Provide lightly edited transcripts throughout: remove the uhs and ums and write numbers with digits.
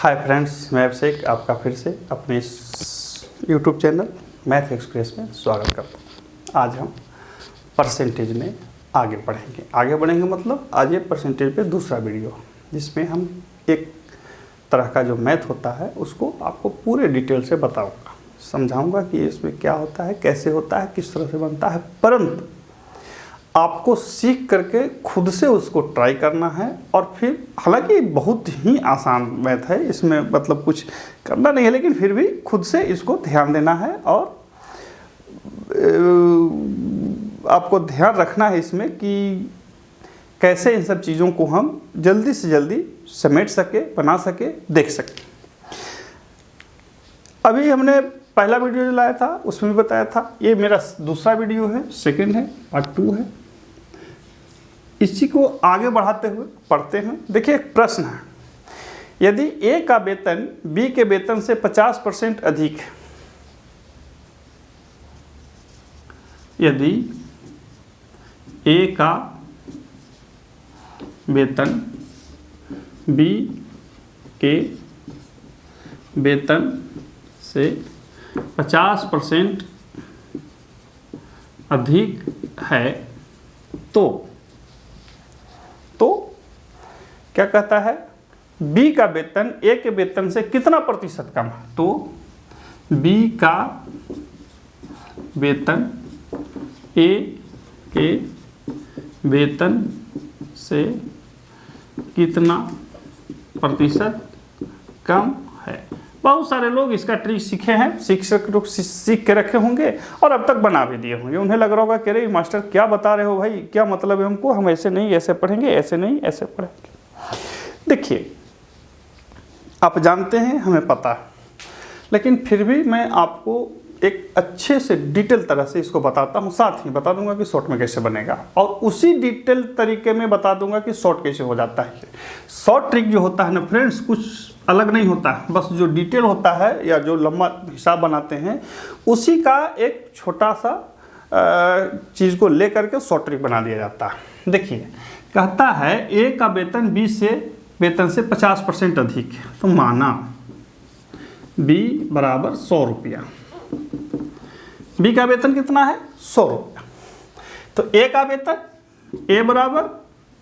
Hi friends, मैं अभिषेक आपका फिर से अपने इस यूट्यूब चैनल मैथ एक्सप्रेस में स्वागत करता हूँ। आज हम परसेंटेज में आगे बढ़ेंगे मतलब आज ये परसेंटेज पे दूसरा वीडियो, जिसमें हम एक तरह का जो मैथ होता है उसको आपको पूरे डिटेल से बताऊँगा, समझाऊँगा कि इसमें क्या होता है, कैसे होता है, किस तरह से बनता है। परंतु आपको सीख करके खुद से उसको ट्राई करना है और फिर, हालांकि बहुत ही आसान मैथ है, इसमें मतलब कुछ करना नहीं है, लेकिन फिर भी खुद से इसको ध्यान देना है और आपको ध्यान रखना है इसमें कि कैसे इन सब चीज़ों को हम जल्दी से जल्दी समेट सके, बना सके, देख सके। अभी हमने पहला वीडियो जो लाया था उसमें भी बताया था, ये मेरा दूसरा वीडियो है, सेकंड है, पार्ट 2 है। इसी को आगे बढ़ाते हुए पढ़ते हैं। देखिए, एक प्रश्न है, यदि ए का वेतन बी के वेतन से 50% अधिक है, यदि ए का वेतन बी के वेतन से 50% अधिक है तो क्या कहता है, बी का वेतन ए के वेतन से कितना प्रतिशत कम है। तो बी का वेतन ए के वेतन से कितना प्रतिशत कम है। बहुत सारे लोग इसका ट्रिक सीखे हैं, सीख के रखे होंगे और अब तक बना भी दिए होंगे। उन्हें लग रहा होगा कि अरे मास्टर क्या बता रहे हो भाई, क्या मतलब है हमको, हम ऐसे नहीं ऐसे पढ़ेंगे, ऐसे नहीं ऐसे पढ़ेंगे। देखिए, आप जानते हैं, हमें पता है, लेकिन फिर भी मैं आपको एक अच्छे से डिटेल तरह से इसको बताता हूँ। साथ ही बता दूंगा कि शॉर्ट में कैसे बनेगा और उसी डिटेल तरीके में बता दूंगा कि शॉर्ट कैसे हो जाता है। शॉर्ट ट्रिक जो होता है ना फ्रेंड्स, कुछ अलग नहीं होता है, बस जो डिटेल होता है या जो लंबा हिसाब बनाते हैं उसी का एक छोटा सा चीज़ को ले करके शॉर्ट ट्रिक बना दिया जाता है। देखिए, कहता है ए का वेतन बी से वेतन से 50% अधिक है, तो माना बी बराबर 100 रुपया। बी का वेतन कितना है, 100 रुपया। तो ए का वेतन, ए बराबर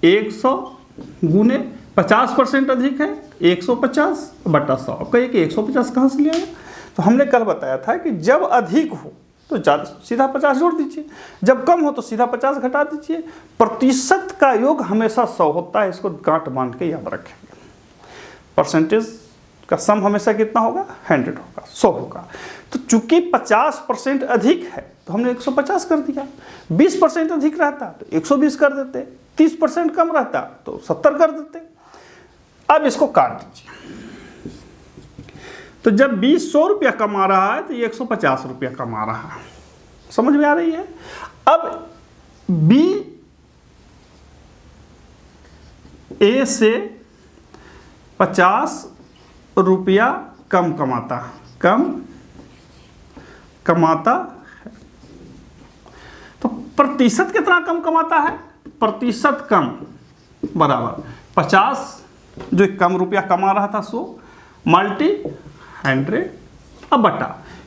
100 गुने 50% अधिक है, 150 बटा 100। अब कहिए कि 150 कहाँ से लिया? तो हमने कल बताया था कि जब अधिक हो तो सीधा 50 जोड़ दीजिए, जब कम हो तो सीधा 50 घटा दीजिए। प्रतिशत का योग हमेशा 100 होता है, इसको गांठ बांध के याद रखेंगे। परसेंटेज का सम हमेशा कितना होगा, 100 होगा, 100 होगा। तो चूंकि 50% अधिक है तो हमने 150 कर दिया। 20% अधिक रहता तो 120 कर देते, 30% कम रहता तो 70 कर देते। अब इसको काट दीजिए, तो जब 100 रुपया कमा रहा है तो ये 150 रुपया कमा रहा है। समझ में आ रही है? अब बी ए से 50 रुपया कम कमाता है, तो प्रतिशत कितना कम कमाता है, प्रतिशत कम बराबर 50, जो कम रुपया कमा रहा था 100 मल्टी 100। अब बटा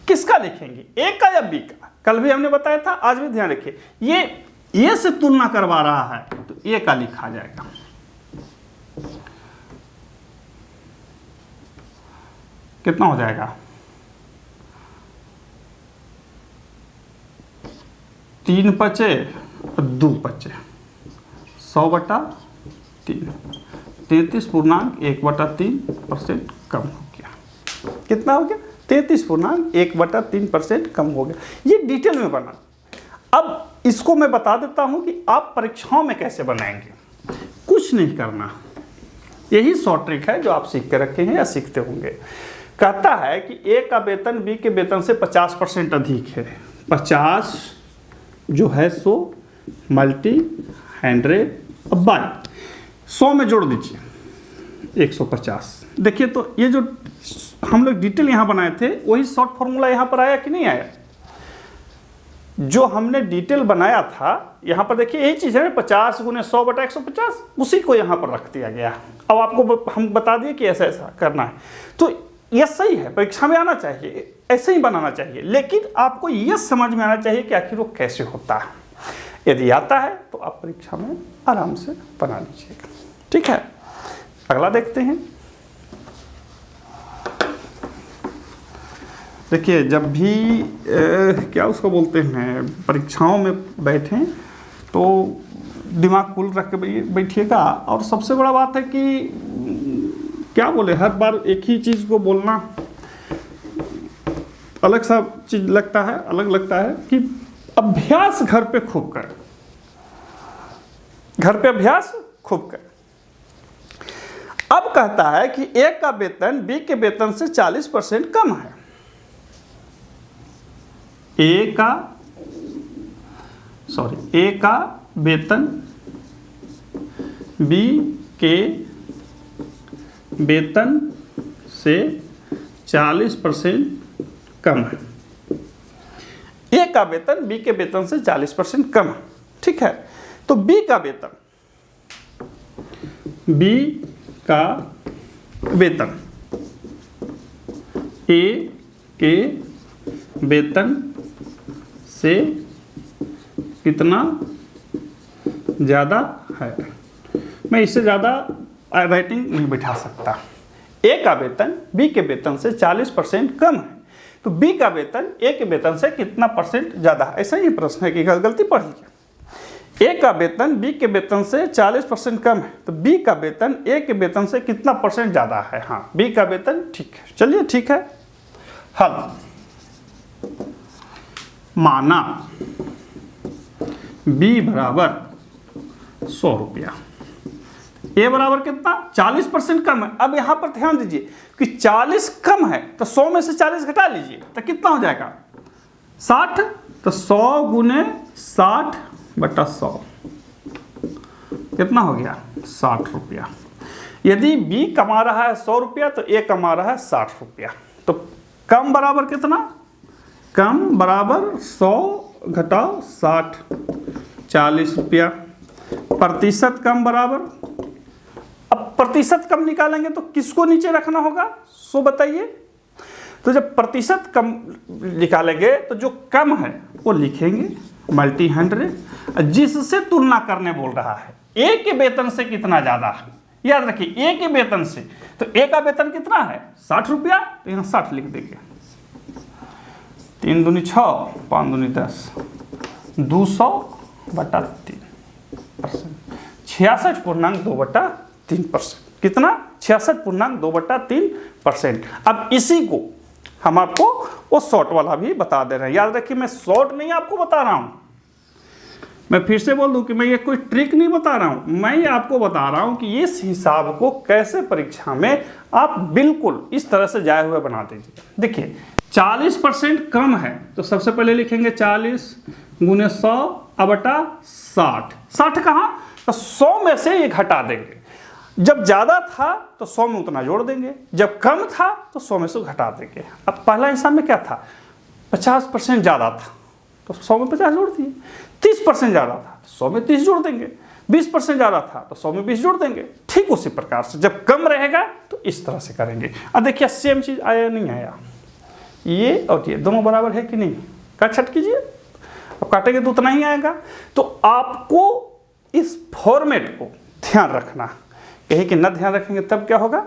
किसका लिखेंगे, ए का या बी का? कल भी हमने बताया था, आज भी ध्यान रखिए, ये से तुलना करवा रहा है तो ए का लिखा जाएगा। कितना हो जाएगा, 3 पचे 2 पचे 100 बटा 3, 33.1/3% कम हो गया। कितना हो गया, 33.1/3% कम हो गया। ये डिटेल में बना। अब इसको मैं बता देता हूं कि आप परीक्षाओं में कैसे बनाएंगे। कुछ नहीं करना, यही शॉर्ट ट्रिक है जो आप सीख के रखे हैं या सीखते होंगे। कहता है कि ए का वेतन बी के वेतन से 50% अधिक है। 50 जो है 100 मल्टी 100 बाई 100 में जोड़ दीजिए 150। देखिए, तो ये जो हम लोग डिटेल यहाँ बनाए थे वही शॉर्ट फॉर्मूला यहाँ पर आया कि नहीं आया? जो हमने डिटेल बनाया था यहाँ पर देखिए यही चीज़ है 50 गुने 100 बटा 150, उसी को यहाँ पर रख दिया गया। अब आपको हम बता दिए कि ऐसा ऐसा करना है, तो यह सही है, परीक्षा में आना चाहिए, ऐसे ही बनाना चाहिए, लेकिन आपको यह समझ में आना चाहिए कि आखिर वो कैसे होता है। यदि आता है तो आप परीक्षा में आराम से बना लीजिएगा। ठीक है, अगला देखते हैं। देखिए जब भी क्या उसको बोलते हैं, परीक्षाओं में बैठें तो दिमाग खुल रख के बैठिएगा। और सबसे बड़ा बात है कि क्या बोले, हर बार एक ही चीज़ को बोलना अलग सा चीज लगता है, अलग लगता है कि अभ्यास घर पे खूब करें, घर पे अभ्यास खूब करें। अब कहता है कि ए का वेतन बी के वेतन से 40% कम है। ए का वेतन बी के वेतन से 40% कम है। ए का वेतन बी के वेतन से 40% कम है। ठीक है, तो बी का वेतन ए के वेतन से कितना ज़्यादा है। मैं इससे ज़्यादा राइटिंग नहीं बैठा सकता। ए का वेतन बी के वेतन से 40% कम है, तो बी का वेतन ए के वेतन से कितना परसेंट ज़्यादा है, ऐसा ही प्रश्न है कि गलती पढ़ लीजिए। ए का वेतन बी के वेतन से 40% कम है, तो बी का वेतन ए के वेतन से कितना परसेंट ज़्यादा है। हाँ, बी का वेतन ठीक है, चलिए ठीक है। हल, माना बी बराबर 100 रुपया, ए बराबर कितना 40% कम है। अब यहां पर ध्यान दीजिए कि 40 कम है तो 100 में से 40 घटा लीजिए तो कितना हो जाएगा 60, तो 100 गुने 60 बटा 100 कितना हो गया 60 रुपया। यदि बी कमा रहा है 100 रुपया तो ए कमा रहा है 60 रुपया, तो कम बराबर कितना, कम बराबर 100 घटाओ 60, 40 रुपया। प्रतिशत कम बराबर, अब प्रतिशत कम निकालेंगे तो किसको नीचे रखना होगा सो बताइए। तो जब प्रतिशत कम निकालेंगे तो जो कम है वो लिखेंगे मल्टी 100, जिससे तुलना करने बोल रहा है। ए के वेतन से कितना ज्यादा है, याद रखिए ए के वेतन से, तो ए का वेतन कितना है 60 रुपया, तो यहाँ 60 लिख देंगे। 3 दूनी 6, 5 दूनी 10, 200 बटा 3%, 66.2/3%। कितना 66.2/3%। अब इसी को हम आपको वो शॉर्ट वाला भी बता दे रहे हैं। याद रखिए मैं शॉर्ट नहीं आपको बता रहा हूं, मैं फिर से बोल दूं कि मैं ये कोई ट्रिक नहीं बता रहा हूं, मैं ये आपको बता रहा हूं कि इस हिसाब को कैसे परीक्षा में आप बिल्कुल इस तरह से जाए हुए बना दीजिए। देखिए 40% कम है तो सबसे पहले लिखेंगे 40 गुने 100 बटा 60। 60 कहाँ, तो 100 में से ये घटा देंगे। जब ज़्यादा था तो 100 में उतना जोड़ देंगे, जब कम था तो 100 में से घटा देंगे। अब पहला हिसाब में क्या था 50% ज़्यादा था तो 100 में 50 जोड़ दिए, 30% ज़्यादा था तो 100 में 30 जोड़ देंगे, 20% ज़्यादा था तो 100 में 20 जोड़ देंगे। ठीक उसी प्रकार से जब कम रहेगा तो इस तरह से करेंगे। अब देखिए सेम चीज़ आया नहीं आया, ये और ये दोनों बराबर है कि नहीं, काट छट कीजिए, अब काटेंगे तो उतना ही आएगा। तो आपको इस फॉर्मेट को ध्यान रखना, कहीं कि न ध्यान रखेंगे तब क्या होगा,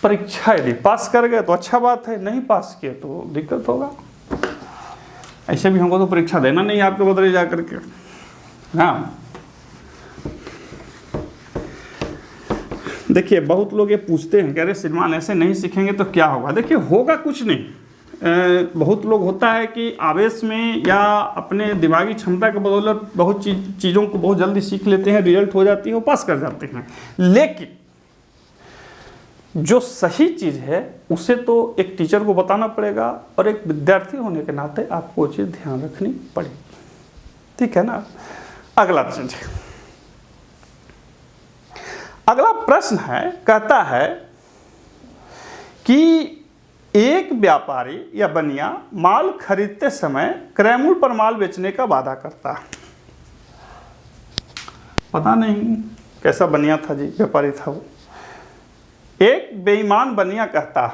परीक्षा यदि पास कर गए तो अच्छा बात है, नहीं पास किए तो दिक्कत होगा। ऐसे भी हमको तो परीक्षा देना नहीं आपके बदले जा करके। हाँ देखिए बहुत लोग ये पूछते हैं, कह रहे श्रीमान ऐसे नहीं सीखेंगे तो क्या होगा। देखिए होगा कुछ नहीं, बहुत लोग होता है कि आवेश में या अपने दिमागी क्षमता के बदौलत बहुत चीज़ों को बहुत जल्दी सीख लेते हैं, रिजल्ट हो जाती है, वो पास कर जाते हैं। लेकिन जो सही चीज़ है उसे तो एक टीचर को बताना पड़ेगा और एक विद्यार्थी होने के नाते आपको वो चीज़ ध्यान रखनी पड़ेगी। ठीक है ना। अगला चीज, अगला प्रश्न है, कहता है कि एक व्यापारी या बनिया माल खरीदते समय क्रय मूल्य पर माल बेचने का वादा करता है। पता नहीं कैसा बनिया था जी, व्यापारी था वो। एक बेईमान बनिया कहता है,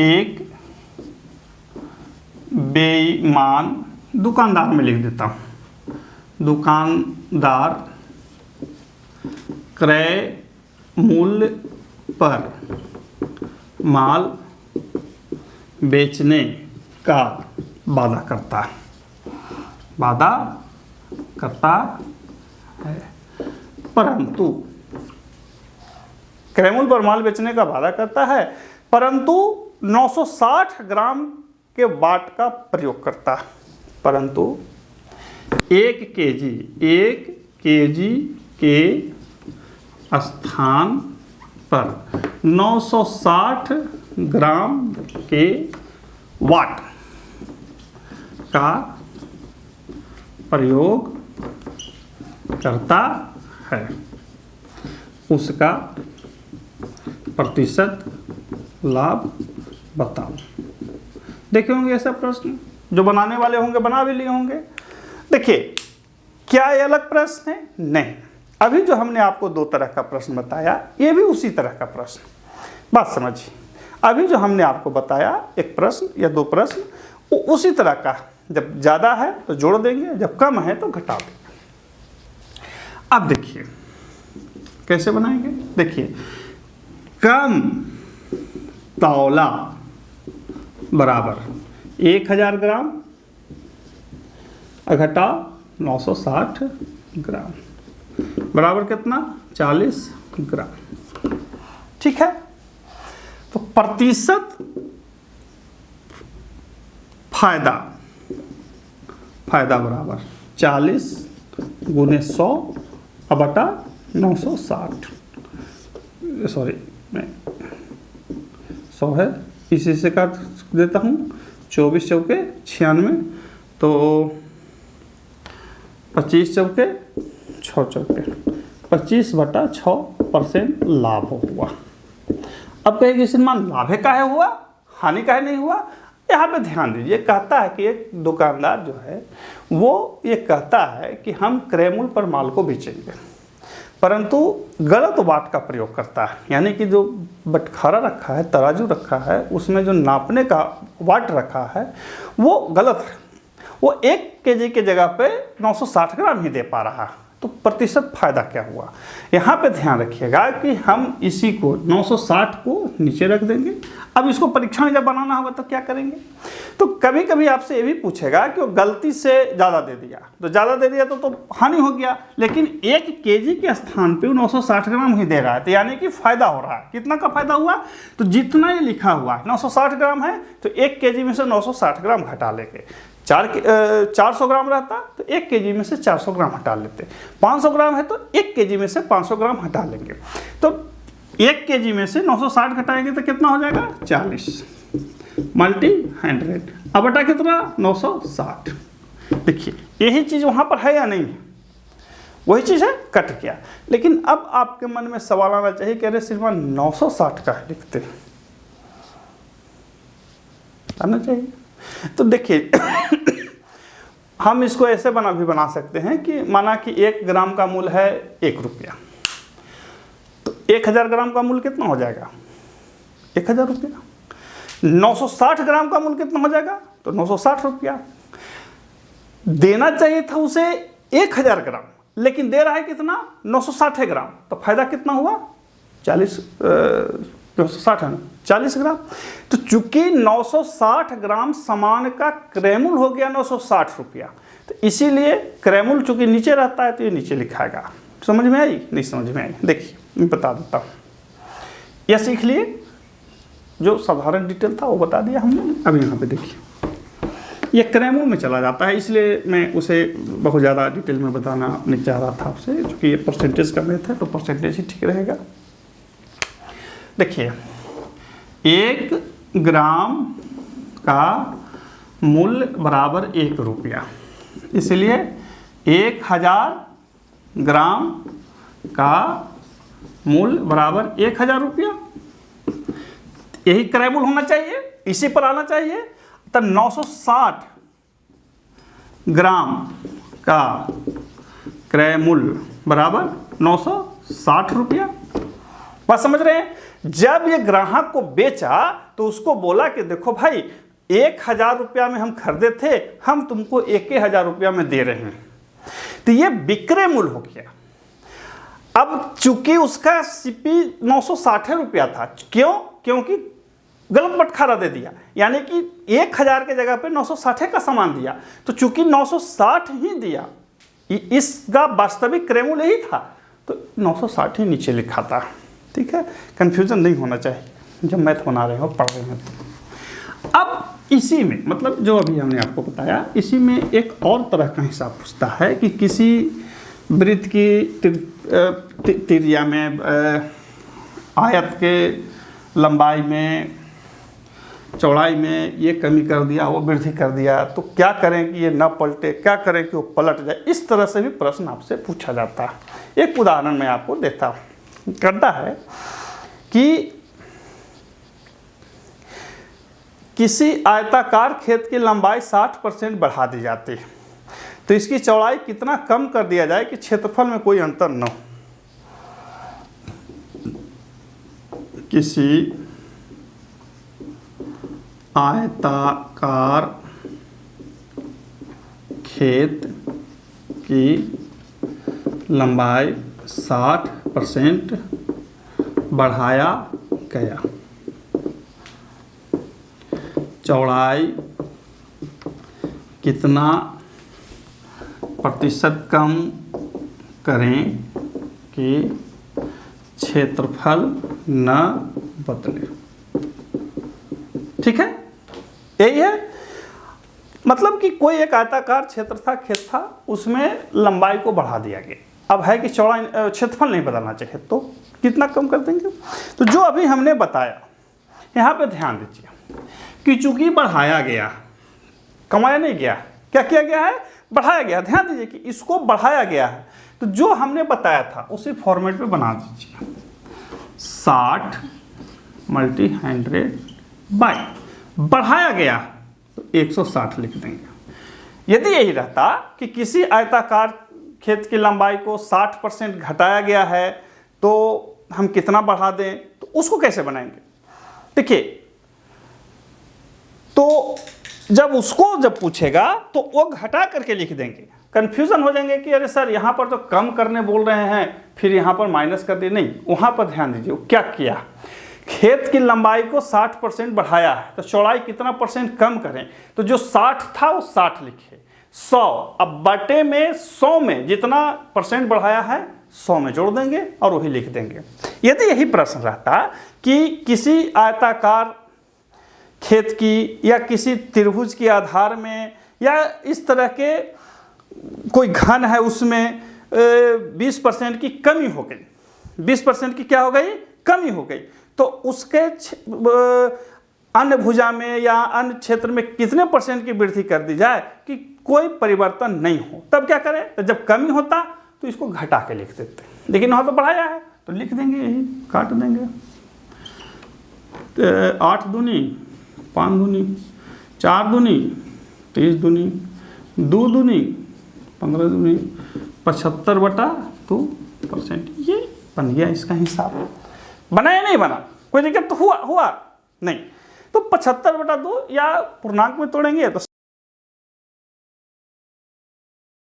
एक बेईमान, दुकानदार में लिख देता हूँ, दुकानदार क्रय मूल्य पर माल बेचने का वादा करता है, वादा करता है, परंतु क्रय मूल्य पर माल बेचने का वादा करता है, परंतु 960 ग्राम के वाट का प्रयोग करता है, परंतु 1 केजी के स्थान पर 960 ग्राम के वाट का प्रयोग करता है, उसका प्रतिशत लाभ बताओ। देखे होंगे ऐसा प्रश्न, जो बनाने वाले होंगे बना भी लिए होंगे। देखिए, क्या ये अलग प्रश्न है? नहीं। अभी जो हमने आपको 2 तरह का प्रश्न बताया, ये भी उसी तरह का प्रश्न। बात समझिए, अभी जो हमने आपको बताया एक प्रश्न या 2 प्रश्न, वो उसी तरह का। जब ज़्यादा है तो जोड़ देंगे, जब कम है तो घटा देंगे। अब देखिए कैसे बनाएंगे। देखिए, कम तौला बराबर 1000 ग्राम घटा 960 ग्राम बराबर कितना? 40 ग्राम। ठीक है, तो प्रतिशत फायदा बराबर 40 गुने 100 बटा 960, सॉरी 100 है, इसी से काट देता हूँ। 24 चौके 96, तो 25 चौके 6 चौके 25 बटा 6% लाभ हुआ। अब कहेंगे श्रीमान लाभ काहे हुआ, हानि काहे नहीं हुआ? यहाँ पे ध्यान दीजिए, कहता है कि एक दुकानदार जो है वो ये कहता है कि हम क्रय मूल्य पर माल को बेचेंगे, परंतु गलत वाट का प्रयोग करता है। यानी कि जो बटखारा रखा है, तराजू रखा है, उसमें जो नापने का वाट रखा है वो गलत है। वो 1 केजी के जगह पे 960 ग्राम ही दे पा रहा है। तो प्रतिशत फायदा क्या हुआ? यहाँ पे ध्यान रखिएगा कि हम इसी को 960 को नीचे रख देंगे। अब इसको परीक्षा में जब बनाना होगा तो क्या करेंगे? तो कभी कभी आपसे ये भी पूछेगा कि वो गलती से ज़्यादा दे दिया, तो ज़्यादा दे दिया तो हानि हो गया, लेकिन 1 केजी के स्थान पे वो 960 ग्राम ही दे रहा है, तो यानी कि फ़ायदा हो रहा है। कितना का फायदा हुआ? तो जितना ये लिखा हुआ है 960 ग्राम है, तो 1 केजी में से 960 ग्राम घटा लेंगे। 400 ग्राम रहता तो 1 केजी में से 400 ग्राम हटा लेते। 500 ग्राम है तो 1 केजी में से 500 ग्राम हटा लेंगे। तो 1 केजी में से 960 घटाएंगे तो कितना हो जाएगा? 40 मल्टी 100, अब बटा कितना? 960। देखिए, यही चीज़ वहाँ पर है या नहीं है? वही चीज़ है, कट गया। लेकिन अब आपके मन में सवाल आना चाहिए कि अरे श्रीमान 960 का है लिखते, आना चाहिए। तो देखिए हम इसको ऐसे बना सकते हैं कि माना कि 1 ग्राम का मूल्य है 1 रुपया, तो 1000 ग्राम का मूल्य कितना हो जाएगा? 1000 रुपया। 960 ग्राम का मूल्य कितना हो जाएगा? तो 960 रुपया। देना चाहिए था उसे 1000 ग्राम, लेकिन दे रहा है कितना? 960 ग्राम। तो फायदा कितना हुआ? 40 ग्राम। तो चूंकि 960 ग्राम सामान का क्रय मूल्य हो गया 960 रुपया, तो इसीलिए क्रय मूल्य चूंकि नीचे रहता है तो ये नीचे लिखाएगा। समझ में आई? नहीं समझ में आई? देखिए मैं बता देता हूँ, यह सीख लिए। जो साधारण डिटेल था वो बता दिया हमने। अब यहाँ पे देखिए, ये क्रय मूल्य में चला जाता है, इसलिए मैं उसे बहुत ज़्यादा डिटेल में बताना नहीं चाह रहा था आपसे, क्योंकि ये परसेंटेज का मैथ है तो परसेंटेज ही ठीक रहेगा। देखिए, 1 ग्राम का मूल्य बराबर 1 रुपया, इसलिए 1000 ग्राम का मूल्य बराबर 1000 रुपया। यही क्रय मूल्य होना चाहिए, इसी पर आना चाहिए। तो 960 ग्राम का क्रय मूल्य बराबर 960 रुपया। बात समझ रहे हैं? जब ये ग्राहक को बेचा तो उसको बोला कि देखो भाई 1000 रुपया में हम खरीदे थे, हम तुमको 1000 रुपया में दे रहे हैं। तो ये विक्रय मूल्य हो गया। अब चूंकि उसका सीपी 960 रुपया था, क्यों? क्योंकि गलत बटखारा दे दिया, यानी कि 1000 के जगह पे 960 का सामान दिया। तो चूंकि 960 ही दिया, इसका वास्तविक क्रय मूल्य यही था, तो 960 ही नीचे लिखा था। ठीक है, कंफ्यूजन नहीं होना चाहिए जब मैथ बना रहे हो, पढ़ रहे हैं तो। अब इसी में मतलब जो अभी हमने आपको बताया, इसी में एक और तरह का हिसाब पूछता है कि किसी वृत्त की त्रिज्या में, आयत के लंबाई में, चौड़ाई में ये कमी कर दिया, वो वृद्धि कर दिया, तो क्या करें कि ये न पलटे, क्या करें कि वो पलट जाए। इस तरह से भी प्रश्न आपसे पूछा जाता है। एक उदाहरण मैं आपको देता हूँ। करता है कि किसी आयताकार खेत की लंबाई 60% बढ़ा दी जाती है, तो इसकी चौड़ाई कितना कम कर दिया जाए कि क्षेत्रफल में कोई अंतर न हो। किसी आयताकार खेत की लंबाई 60% बढ़ाया गया, चौड़ाई कितना प्रतिशत कम करें कि क्षेत्रफल न बदले। ठीक है, यही है। मतलब कि कोई एक आयताकार क्षेत्र था, खेत था, उसमें लंबाई को बढ़ा दिया गया। अब है कि चौड़ाई, क्षेत्रफल नहीं बदलना चाहिए, तो कितना कम कर देंगे। तो जो अभी हमने बताया, यहाँ पे ध्यान दीजिए कि चूंकि बढ़ाया गया, कमाया नहीं गया, क्या किया गया है? बढ़ाया गया। ध्यान दीजिए कि इसको बढ़ाया गया है, तो जो हमने बताया था उसी फॉर्मेट में बना दीजिए। 60 × 100 बाई बढ़ाया गया तो 160 लिख देंगे। यदि यही रहता कि किसी आयताकार खेत की लंबाई को 60% घटाया गया है, तो हम कितना बढ़ा दें, तो उसको कैसे बनाएंगे? देखिए, तो जब पूछेगा तो वो घटा करके लिख देंगे। कंफ्यूजन हो जाएंगे कि अरे सर यहाँ पर तो कम करने बोल रहे हैं, फिर यहाँ पर माइनस कर दिए। नहीं, वहाँ पर ध्यान दीजिए वो क्या किया। खेत की लंबाई को 60% बढ़ाया है, तो चौड़ाई कितना % कम करें, तो जो 60 था वो 60 लिखे, 100। अब बटे में 100 में जितना % बढ़ाया है 100 में जोड़ देंगे और वही लिख देंगे। यदि यही प्रश्न रहता कि किसी आयताकार खेत की या किसी त्रिभुज के आधार में या इस तरह के कोई घन है, उसमें 20% की कमी हो गई, 20% की क्या हो गई? कमी हो गई, तो उसके अन्य भुजा में या अन्य क्षेत्र में कितने % की वृद्धि कर दी जाए कि कोई परिवर्तन नहीं हो। तब क्या करें? तो जब कमी होता तो इसको घटा के लिख देते, लेकिन वहाँ तो बढ़ाया है तो लिख देंगे, यही काट देंगे। 8 दूनी 5 दूनी, 4 दूनी 30 दूनी, 2 दूनी 15 दूनी, 75/2%। ये बन गया इसका हिसाब। बना या नहीं बना? कोई दिक्कत तो हुआ नहीं। तो 75/2 या पूर्णांक में तोड़ेंगे तो